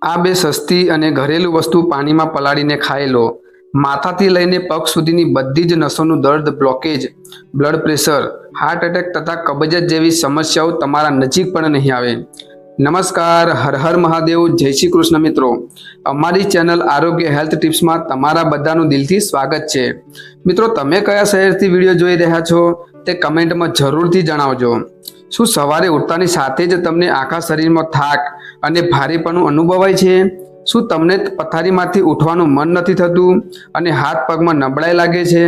આ બે સસ્તી અને ઘરેલું વસ્તુ પાણીમાં પલાળીને ખાઈ લો. માથાથી લઈને પગ સુધીની બધી જ નસોનું દર્દ, blockage, blood pressure, heart attack તથા કબજિયાત જેવી સમસ્યાઓ તમારા નજીક પણ નહીં આવે. નમસ્કાર, હર હર મહાદેવ, જય શ્રી કૃષ્ણ મિત્રો. અમારી ચેનલ આરોગ્ય હેલ્થ ટિપ્સમાં તમારા બધાનું દિલથી સ્વાગત છે. મિત્રો, તમે કયા શહેરથી વિડીયો જોઈ રહ્યા છો તે કમેન્ટમાં જરૂરથી જણાવજો. શું સવારે ઉઠતાની સાથે જ તમને આખા શરીરમાં થાક અને ભારેપણું અનુભવાય છે? શું તમને પથારીમાંથી ઉઠવાનું મન નથી થતું અને હાથ પગમાં નબળાઈ લાગે છે?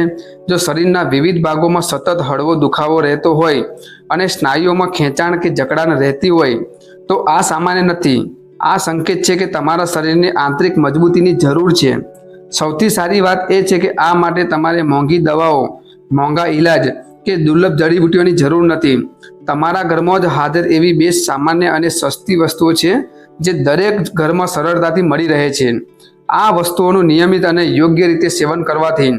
જો શરીરના વિવિધ ભાગોમાં સતત હળવો દુખાવો રહેતો હોય અને સ્નાયુઓમાં ખેંચાણ કે જકડાણ રહેતી હોય તો આ સામાન્ય નથી. આ સંકેત છે કે તમારા શરીરને આંતરિક મજબૂતીની જરૂર છે. સૌથી સારી વાત એ છે કે આ માટે તમારે મોંઘી દવાઓ, મોંઘા ઈલાજ કે દુર્લભ જડીબુટ્ટીઓની જરૂર નથી. તમારા ઘરમાં જ હાજર એવી બે સામાન્ય અને સસ્તી વસ્તુઓ છે જે દરેક ઘરમાં સરળતાથી મળી રહે છે. આ વસ્તુઓનું નિયમિત અને યોગ્ય રીતે સેવન કરવાથી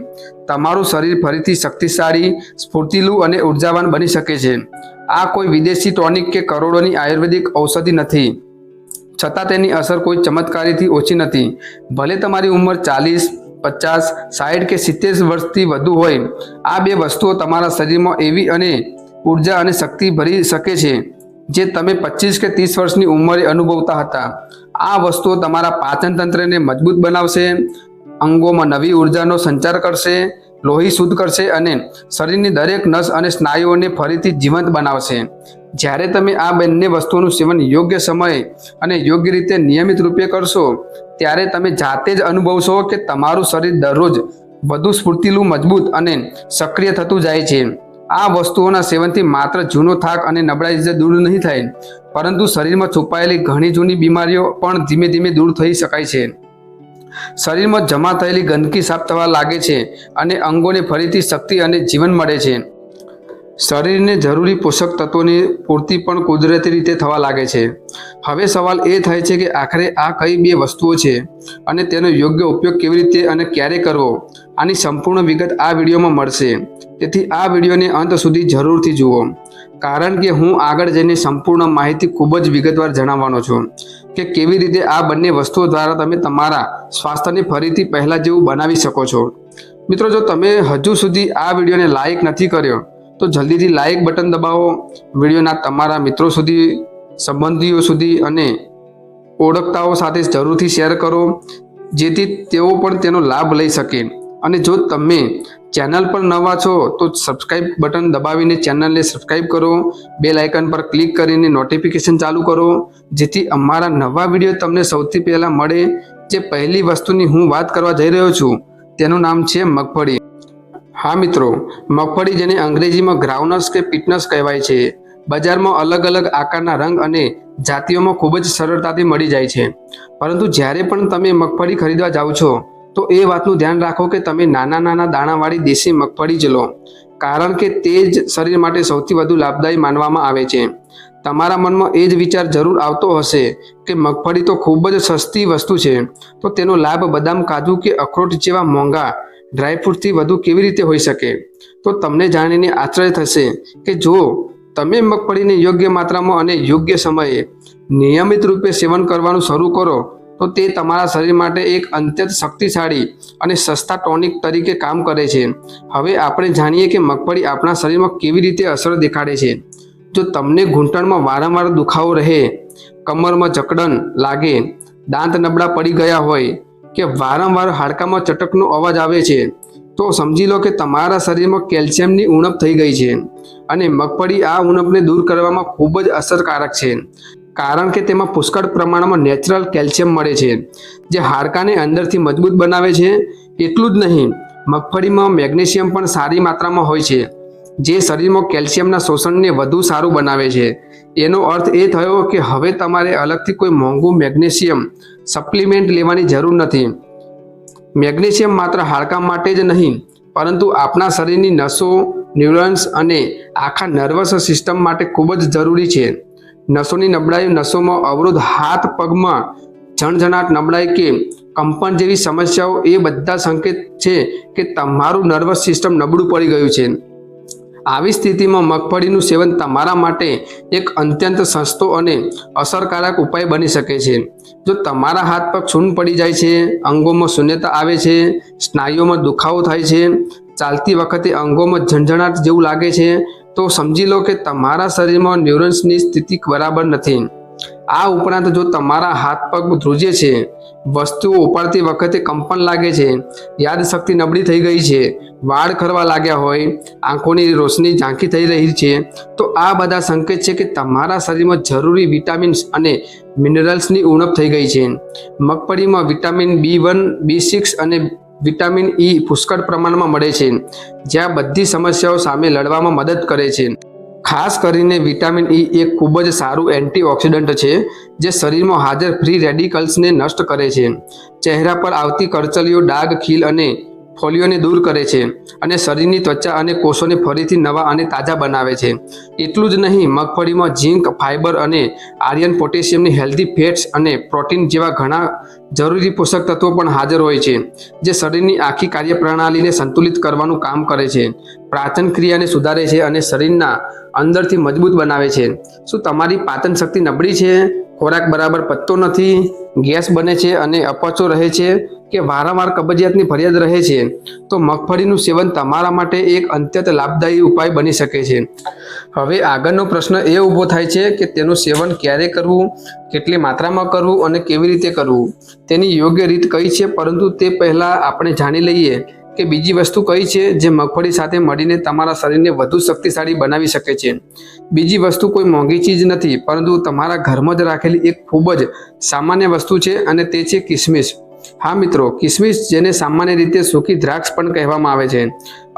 તમારું શરીર ફરીથી શક્તિશાળી, સ્ફૂર્તિલું અને ઉર્જાવાન બની શકે છે. આ કોઈ વિદેશી ટોનિક કે કરોડોની આયુર્વેદિક ઔષધિ નથી, છતાં તેની અસર કોઈ ચમત્કારીથી ઓછી નથી. ભલે તમારી ઉંમર 40, 50, 60 કે 70 વર્ષથી વધુ હોય, આ બે વસ્તુઓ તમારા શરીરમાં એવી અને ઉર્જા અને શક્તિ ભરી શકે છે જે તમે 25 કે 30 વર્ષની ઉંમરે અનુભવતા હતા. આ વસ્તુઓ તમારા પાચન તંત્રને મજબૂત બનાવશે, અંગોમાં નવી ઉર્જાનો સંચાર કરશે, લોહી શુદ્ધ કરશે અને શરીરની દરેક નસ અને સ્નાયુઓને ફરીથી જીવંત બનાવશે. જ્યારે તમે આ બંને વસ્તુઓનું સેવન યોગ્ય સમયે અને યોગ્ય રીતે નિયમિત રૂપે કરશો ત્યારે તમે જાતે જ અનુભવશો કે તમારું શરીર દરરોજ વધુ સ્ફૂર્તિલું, મજબૂત અને સક્રિય થતું જાય છે. આ વસ્તુઓના સેવનથી માત્ર જૂનો થાક અને નબળાઈ જ દૂર નહીં થાય, પરંતુ શરીરમાં છુપાયેલી ઘણી જૂની બીમારીઓ પણ ધીમે ધીમે દૂર થઈ શકાય છે. શરીરમાં જમા થયેલી ગંદકી સાફ થવા લાગે છે અને અંગોને ફરીથી શક્તિ અને જીવન મળે છે. શરીરને જરૂરી પોષક તત્વોની પૂર્તિ પણ કુદરતી રીતે થવા લાગે છે. હવે સવાલ એ થાય છે કે આખરે આ કઈ બે વસ્તુઓ છે અને તેનો યોગ્ય ઉપયોગ કેવી રીતે અને ક્યારે કરવો? આની સંપૂર્ણ વિગત આ વિડીયોમાં મળશે. તેથી આ વિડીયોને અંત સુધી જરૂરથી જુઓ, કારણ કે હું આગળ જઈને સંપૂર્ણ માહિતી ખૂબ જ વિગતવાર જણાવવાનો છું કે કેવી રીતે આ બંને વસ્તુઓ દ્વારા તમે તમારા સ્વાસ્થ્યને ફરીથી પહેલાં જેવું બનાવી શકો છો. મિત્રો, જો તમે હજુ સુધી આ વિડીયોને લાઈક નથી કર્યો તો જલ્દીથી લાઈક બટન દબાવો. વિડીયોના તમારા મિત્રો સુધી, સંબંધીઓ સુધી અને ઓળખતાઓ સાથે જરૂરથી શેર કરો જેથી તેઓ પણ તેનો લાભ લઈ શકે. અને જો તમે ચેનલ પર નવા છો તો સબસ્ક્રાઇબ બટન દબાવીને ચેનલને સબસ્ક્રાઇબ કરો. બેલ આઇકન પર ક્લિક કરીને નોટિફિકેશન ચાલુ કરો જેથી અમારા નવા વિડીયો તમને સૌથી પહેલાં મળે. જે પહેલી વસ્તુની હું વાત કરવા જઈ રહ્યો છું તેનું નામ છે મગફળી. હા મિત્રો, મગફળી જેને અંગ્રેજીમાં ગ્રાઉન્ડનટ્સ કે પીનટ્સ કહેવાય છે, બજારમાં અલગ અલગ આકારના, રંગ અને જાતિઓમાં ખૂબ જ સરળતાથી મળી જાય છે. પરંતુ જ્યારે પણ તમે મગફળી ખરીદવા જાઓ છો તો એ વાતનું ધ્યાન રાખો કે તમે નાના નાના દાણાવાળી દેશી મગફળી જ લો, કારણ કે તે જ શરીર માટે સૌથી વધુ લાભદાયી માનવામાં આવે છે. તમારા મનમાં એ જ વિચાર જરૂર આવતો હશે કે મગફળી તો ખૂબ જ સસ્તી વસ્તુ છે, તો તેનો લાભ બદામ, કાજુ કે અખરોટ જેવા મોંઘા ડ્રાયફ્રૂટથી વધુ કેવી રીતે હોઈ શકે? તો તમને જાણીને આશ્ચર્ય થશે કે જો તમે મગફળીને યોગ્ય માત્રામાં અને યોગ્ય સમયે નિયમિત રૂપે સેવન કરવાનું શરૂ કરો તો તે તમારા શરીર માટે એક અત્યંત શક્તિશાળી અને સસ્તા ટોનિક તરીકે કામ કરે છે. હવે આપણે જાણીએ કે મગફળી આપણા શરીરમાં કેવી રીતે અસર દેખાડે છે. જો તમને ઘૂંટણમાં વારંવાર દુખાવો રહે, કમરમાં જકડન લાગે, દાંત નબળા પડી ગયા હોય કે વારંવાર હાડકામાં ચટકનો અવાજ આવે છે તો સમજી લો કે તમારા શરીરમાં કેલ્શિયમની ઉણપ થઈ ગઈ છે. અને મગફળી આ ઉણપને દૂર કરવામાં ખૂબ જ અસરકારક છે, કારણ કે તેમાં પુષ્કળ પ્રમાણમાં નેચરલ કેલ્શિયમ મળે છે જે હાડકાને અંદરથી મજબૂત બનાવે છે. એટલું જ નહીં, મગફળીમાં મેગ્નેશિયમ પણ સારી માત્રામાં હોય છે જે શરીરમાં કેલ્શિયમના શોષણને વધુ સારું બનાવે છે. એનો અર્થ એ થયો કે હવે તમારે અલગથી કોઈ મોંઘું મેગ્નેશિયમ સપ્લિમેન્ટ લેવાની જરૂર નથી. મેગ્નેશિયમ માત્ર હાડકા માટે જ નહીં પરંતુ આપણા શરીરની નસો, ન્યુરોન્સ અને આખા નર્વસ સિસ્ટમ માટે ખૂબ જ જરૂરી છે. નસોની નબળાઈ, નસોમાં અવરોધ, હાથ પગમાં ઝણઝણાટ, નબળાઈ કે કંપન જેવી સમસ્યાઓ એ બધા સંકેત છે કે તમારું નર્વસ સિસ્ટમ નબળું પડી ગયું છે. આવી સ્થિતિમાં મગફળીનું સેવન તમારા માટે એક અત્યંત સસ્તો અને અસરકારક ઉપાય બની શકે છે. જો તમારા હાથ પગ સૂન પડી જાય છે, અંગોમાં શૂન્યતા આવે છે, સ્નાયુઓમાં દુખાવો થાય છે, ચાલતી વખતે અંગોમાં ઝંઝણાટ જેવું લાગે છે, તો સમજી લો કે તમારા શરીરમાં ન્યુરોન્સની સ્થિતિ બરાબર નથી. આ ઉપરાંત જો તમારા હાથ પગ ધ્રુજે છે, વસ્તુઓ ઉપાડતી વખતે કંપન લાગે છે, યાદશક્તિ નબળી થઈ ગઈ છે, વાળ ખરવા લાગ્યા હોય, આંખોની રોશની ઝાંખી થઈ રહી છે, તો આ બધા સંકેત છે કે તમારા શરીરમાં જરૂરી વિટામિન્સ અને મિનરલ્સની ઉણપ થઈ ગઈ છે. મગફળીમાં વિટામિન B1, B6 અને વિટામિન E પુષ્કળ પ્રમાણમાં મળે છે, જ્યાં બધી સમસ્યાઓ સામે લડવામાં મદદ કરે છે. ખાસ કરીને વિટામિન E એક ખૂબ જ સારું એન્ટીઓક્સિડન્ટ છે, જે શરીરમાં હાજર ફ્રી રેડિકલ્સને નષ્ટ કરે છે, ચહેરા પર આવતી કરચલીઓ, ડાઘ, ખીલ અને ફોલ્લીઓને દૂર કરે છે અને શરીરની ત્વચા અને કોષોને ફરીથી નવા અને તાજા બનાવે છે. એટલું જ નહીં, મગફળીમાં ઝીંક, ફાઇબર અને આયર્ન, પોટેશિયમની હેલ્ધી ફેટ્સ અને પ્રોટીન જેવા ઘણા જરૂરી પોષક તત્વો પણ હાજર હોય છે, જે શરીરની આખી કાર્યપ્રણાલીને સંતુલિત કરવાનું કામ કરે છે, પાચન ક્રિયાને સુધારે છે અને શરીરના અંદરથી મજબૂત બનાવે છે. શું તમારી પાચન શક્તિ નબળી છે, ખોરાક બરાબર પચતો નથી, ગેસ બને છે અને અપચો રહે છે, કે વારંવાર કબજિયાતની ફરિયાદ રહે છે, તો મગફળીનું સેવન તમારા માટે એક અત્યંત લાભદાયી ઉપાય બની શકે છે. હવે આગળનો પ્રશ્ન એ ઊભો થાય છે કે તેનું સેવન ક્યારે કરવું, કેટલી માત્રામાં કરવું અને કેવી રીતે કરવું. તેની યોગ્ય રીત કઈ છે, પરંતુ તે પહેલાં આપણે જાણી લઈએ કે બીજી વસ્તુ કઈ છે જે મગફળી સાથે મળીને તમારા શરીરને વધુ શક્તિશાળી બનાવી શકે છે. બીજી વસ્તુ કોઈ મોંઘી ચીજ નથી, પરંતુ તમારા ઘરમાં જ રાખેલી એક ખૂબ જ સામાન્ય વસ્તુ છે, અને તે છે કિસમિસ. હા મિત્રો, કિસમિસ, જેને સામાન્ય રીતે સૂકી દ્રાક્ષ પણ કહેવામાં આવે છે,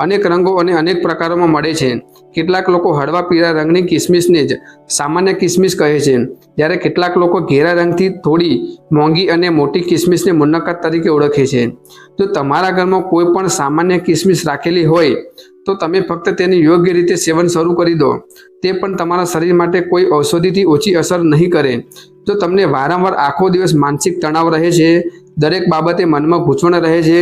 અનેક રંગો અને અનેક પ્રકારોમાં મળે છે. કેટલાક લોકો હળવા પીળા રંગની કિસમિસને જ સામાન્ય કિસમિસ કહે છે, જ્યારે કેટલાક લોકો ઘેરા રંગથી થોડી મોંઘી અને મોટી કિસમિસને મુનક્કાદ તરીકે ઓળખે છે. જો તમારા ઘરમાં કોઈ પણ સામાન્ય કિસમિસ રાખેલી હોય, તો તમે ફક્ત તેની યોગ્ય રીતે સેવન શરૂ કરી દો. તે પણ તમારા શરીર માટે કોઈ ઔષધિથી ઓછી અસર નહીં કરે. જો તમને વારંવાર આખો દિવસ માનસિક તણાવ રહે છે, દરેક બાબતે મનમાં ગૂંચવણ રહે છે,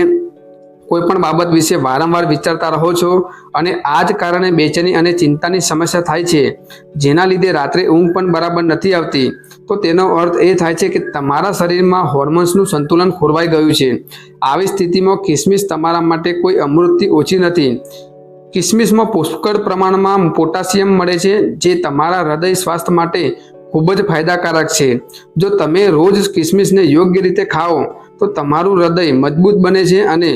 કોઈ પણ બાબત વિશે વારંવાર વિચારતા રહો છો અને આ જ કારણે બેચેની અને ચિંતાની સમસ્યા થાય છે, જેના લીધે રાત્રે ઊંઘ પણ બરાબર નથી આવતી, તો તેનો અર્થ એ થાય છે કે તમારા શરીરમાં હોર્મોન્સનું સંતુલન ખોરવાઈ ગયું છે. આવી સ્થિતિમાં કિસમિસ તમારા માટે કોઈ અમૃતથી ઓછી નથી. કિસમિસમાં પુષ્કળ પ્રમાણમાં પોટાશિયમ મળે છે, જે તમારા હૃદય સ્વાસ્થ્ય માટે ખૂબ જ ફાયદાકારક છે. જો તમે રોજ કિસમિસને યોગ્ય રીતે ખાઓ, તો તમારું હૃદય મજબૂત બને છે અને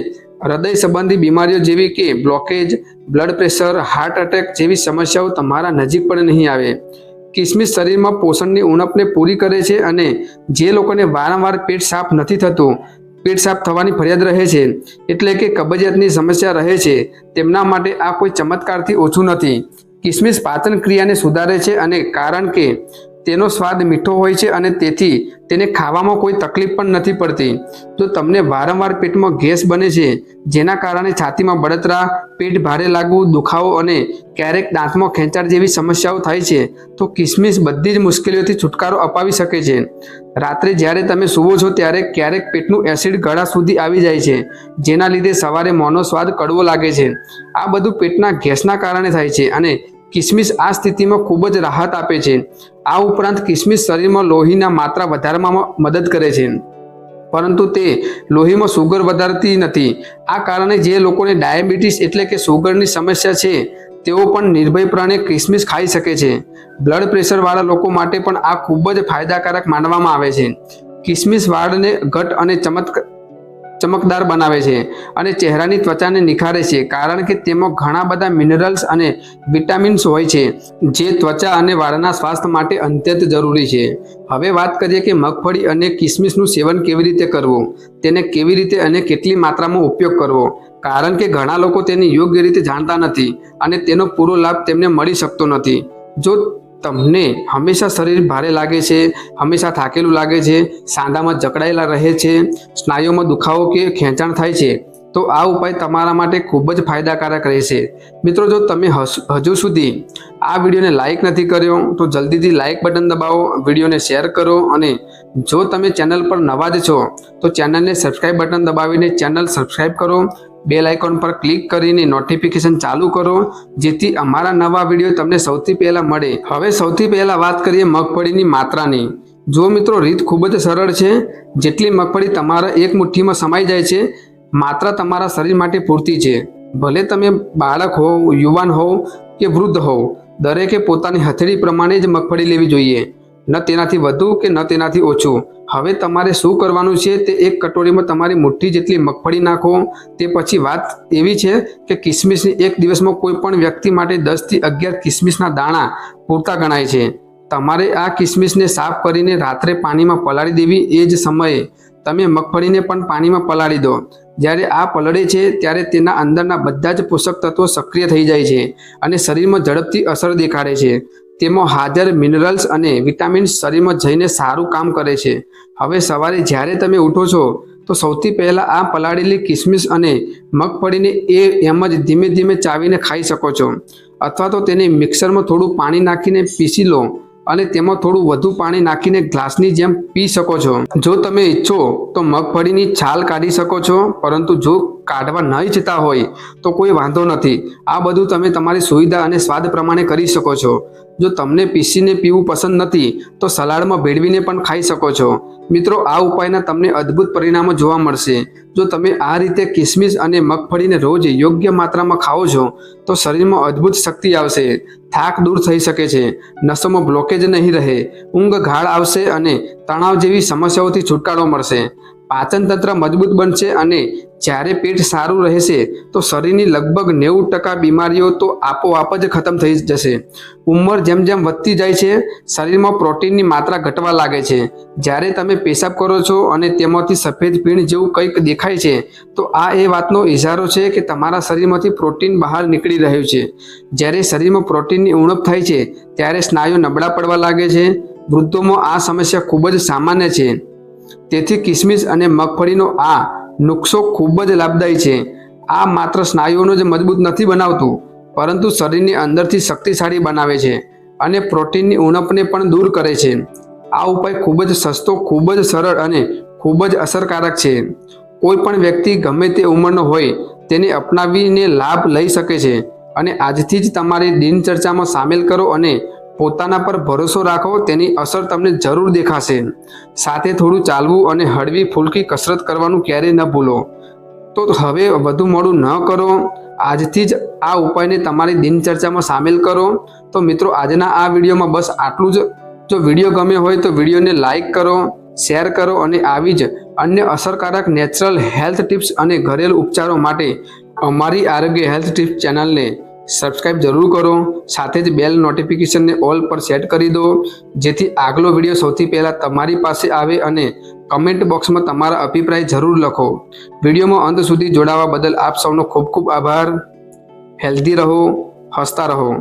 હૃદય સંબંધી બીમારીઓ જેવી કે blockage, blood pressure, heart attack જેવી સમસ્યાઓ તમારા નજીક પણ નહીં આવે. કિસમિસ શરીરમાં પોષણની ઉણપને પૂરી કરે છે, અને જે લોકોને વારંવાર પેટ સાફ નથી થતું, પેટ સાફ થવાની ફરિયાદ રહે છે, એટલે કે કબજિયાતની સમસ્યા રહે છે, તેમના માટે આ કોઈ ચમત્કારથી ઓછું નથી. કિસમિસ પાચન ક્રિયાને સુધારે છે, અને કારણ કે તેનો સ્વાદ મીઠો હોય છે અને તેથી તેને ખાવામાં કોઈ તકલીફ પણ નથી પડતી. જો તમને વારંવાર પેટમાં ગેસ બને છે, જેના કારણે છાતીમાં બળતરા, પેટ ભારે લાગવું, દુખાવો અને ક્યારેક દાંતમાં ખેંચાણ જેવી સમસ્યાઓ થાય છે, તો કિસમિસ બધી જ મુશ્કેલીઓથી છુટકારો અપાવી શકે છે. રાત્રે જ્યારે તમે સૂવો છો ત્યારે ક્યારેક પેટનું એસિડ ગળા સુધી આવી જાય છે, જેના લીધે સવારે મોંનો સ્વાદ કડવો લાગે છે. આ બધું પેટના ગેસના કારણે થાય છે, અને કિસમિસ આ સ્થિતિમાં ખૂબ જ રાહત આપે છે. આ ઉપરાંત કિસમિસ શરીરમાં લોહીના માત્રા વધારવામાં મદદ કરે છે, પરંતુ તે લોહીમાં સુગર વધારતી નથી. આ કારણે જે લોકોને ડાયાબિટીસ એટલે કે સુગરની સમસ્યા છે, તેઓ પણ નિર્ભયપણે કિસમિસ ખાઈ શકે છે. બ્લડ પ્રેશરવાળા લોકો માટે પણ આ ખૂબ જ ફાયદાકારક માનવામાં આવે છે. કિસમિસ વાળને ઘટ અને ચમકદાર બનાવે છે અને ચહેરાની ત્વચાને નિખારે છે, કારણ કે તેમાં ઘણા બધા મિનરલ્સ અને વિટામિન્સ હોય છે, જે ત્વચા અને વાળના સ્વાસ્થ્ય માટે અત્યંત જરૂરી છે. હવે વાત કરીએ કે મગફળી અને કિસમિસનું સેવન કેવી રીતે કરવું, તેને કેવી રીતે અને કેટલી માત્રામાં ઉપયોગ કરવો, કારણ કે ઘણા લોકો તેની યોગ્ય રીતે જાણતા નથી અને તેનો પૂરો લાભ તેમને મળી શકતો નથી. જો તમને હંમેશા શરીર ભારે લાગે છે, હંમેશા થાકેલું લાગે છે, સાંધામાં જકડાયેલા રહે છે, સ્નાયુઓમાં દુખાવો કે ખેંચાણ થાય છે, તો આ ઉપાય તમારા માટે ખૂબ જ ફાયદાકારક રહેશે। મિત્રો, જો તમે હજુ સુધી આ વિડીયોને લાઇક નથી કર્યો તો જલ્દીથી લાઇક બટન દબાવો, વિડીયોને શેર કરો અને જો તમે ચેનલ પર નવા જ છો તો ચેનલને સબસ્ક્રાઇબ બટન દબાવીને ચેનલ સબસ્ક્રાઇબ કરો, બેલ આઇકોન પર ક્લિક કરીને નોટિફિકેશન ચાલુ કરો, જેથી અમારા નવા વિડીયો તમને સૌથી પહેલા મળે। હવે સૌથી પહેલા વાત કરીએ મગફળીની માત્રાની। જો મિત્રો, રીત ખૂબ જ સરળ છે। જેટલી મગફળી તમારા એક મુઠ્ઠીમાં સમાઈ જાય છે, માત્રા તમારા શરીર માટે પૂરતી છે। ભલે તમે બાળક હો, યુવાન હો કે વૃદ્ધ હો, દરેકે પોતાની હથેળી પ્રમાણે જ મગફળી લેવી જોઈએ, ન તેનાથી વધુ કે ન તેનાથી ઓછું। હવે તમારે શું કરવાનું છે તે એક કટોરીમાં તમારી મુઠ્ઠી જેટલી મગફળી નાખો। તે પછી વાત એવી છે કે કિસમિસની એક દિવસમાં કોઈ પણ વ્યક્તિ માટે 10 થી 11 કિસમિસના દાણા પૂરતા ગણાય છે। તમારે આ કિસમિસને સાફ કરીને રાત્રે પાણીમાં પલાળી દેવી। એ જ સમયે તમે મગફળીને પણ પાણીમાં પલાળી દો। જ્યારે આ પલળે છે ત્યારે તેના અંદરના બધા જ પોષક તત્વો સક્રિય થઈ જાય છે અને શરીરમાં ઝડપથી અસર દેખાડે છે। તેમાં હાજર મિનરલ્સ અને વિટામિન્સ શરીરમાં જઈને સારું કામ કરે છે। હવે સવારે જ્યારે તમે ઉઠો છો તો સૌથી પહેલાં આ પલાળેલી કિસમિસ અને મગફળીને એમ જ ધીમે ધીમે ચાવીને ખાઈ શકો છો, અથવા તો તેને મિક્સરમાં થોડું પાણી નાખીને પીસી લો અને તેમાં થોડું વધુ પાણી નાખીને ગ્લાસની જેમ પી શકો છો। જો તમે ઈચ્છો તો મગફળીની છાલ કાઢી શકો છો, પરંતુ જો કાઢવા ન ઈચ્છતા હોય તો કોઈ વાંધો નથી। આ બધું તમે તમારી સુવિધા અને સ્વાદ પ્રમાણે કરી શકો છો। જો તમને પીસીને પીવું પસંદ નથી તો સલાડમાં ભેળવીને પણ ખાઈ શકો છો। મિત્રો, આ ઉપાયના તમને અદ્ભુત પરિણામો જોવા મળશે। જો તમે આ રીતે કિસમિસ અને મગફળીને રોજ યોગ્ય માત્રામાં ખાઓ છો તો શરીરમાં અદ્ભુત શક્તિ આવશે, થાક દૂર થઈ શકે છે, નસોમાં બ્લોકેજ નહીં રહે, ઊંઘ ગાઢ આવશે અને તણાવ જેવી સમસ્યાઓથી છુટકારો મળશે। પાચન તંત્ર મજબૂત બનશે અને જ્યારે પેટ સારું રહેશે તો શરીરની લગભગ 90% બીમારીઓ તો આપોઆપ જ ખતમ થઈ જશે। ઉંમર જેમ જેમ વધતી જાય છે, શરીરમાં પ્રોટીનની માત્રા ઘટવા લાગે છે। જ્યારે તમે પેશાબ કરો છો અને તેમાંથી સફેદ ફીણ જેવું કંઈક દેખાય છે તો આ એ વાતનો ઇશારો છે કે તમારા શરીરમાંથી પ્રોટીન બહાર નીકળી રહ્યું છે। જ્યારે શરીરમાં પ્રોટીનની ઉણપ થાય છે ત્યારે સ્નાયુ નબળા પડવા લાગે છે। વૃદ્ધોમાં આ સમસ્યા ખૂબ જ સામાન્ય છે। તેથી કિસમિસ અને મગફળીનો આ નુસ્ખો ખૂબ જ લાભદાયી છે। આ માત્ર સ્નાયુઓને જ મજબૂત નથી બનાવતું, પરંતુ શરીરની અંદરથી શક્તિશાળી બનાવે છે અને પ્રોટીનની ઉણપને પણ દૂર કરે છે। આ ઉપાય ખૂબ જ સસ્તો, ખૂબ જ સરળ અને ખૂબ જ અસરકારક છે। કોઈ પણ વ્યક્તિ ગમે તે ઉંમરનો હોય તેને અપનાવીને લાભ લઈ શકે છે અને આજથી જ તમારી દિનચર્ચામાં સામેલ કરો અને પોતાના પર ભરોસો રાખો, તેની અસર તમને જરૂર દેખાશે। સાથે થોડું ચાલવું અને હળવી ફૂલકી કસરત કરવાનું ક્યારેય ન ભૂલો। તો હવે વધુ મોડું ન કરો, આજથી જ આ ઉપાયને તમારી દિનચર્ચામાં સામેલ કરો। તો મિત્રો, આજના આ વિડીયોમાં બસ આટલું જ। જો વિડીયો ગમ્યો હોય તો વિડીયોને લાઇક કરો, શેર કરો અને આવી જ અન્ય અસરકારક નેચરલ હેલ્થ ટિપ્સ અને ઘરેલું ઉપચારો માટે અમારી આરોગ્ય હેલ્થ ટિપ્સ ચેનલને સબસ્ક્રાઇબ જરૂર કરો। સાથે જ બેલ નોટિફિકેશનને ઓલ પર સેટ કરી દો, જેથી આગલો વિડીયો સૌથી પહેલાં તમારી પાસે આવે અને કમેન્ટ બોક્સમાં તમારા અભિપ્રાય જરૂર લખો। વિડીયોમાં અંત સુધી જોડાવા બદલ આપ સૌનો ખૂબ ખૂબ આભાર। હેલ્ધી રહો, હસતા રહો।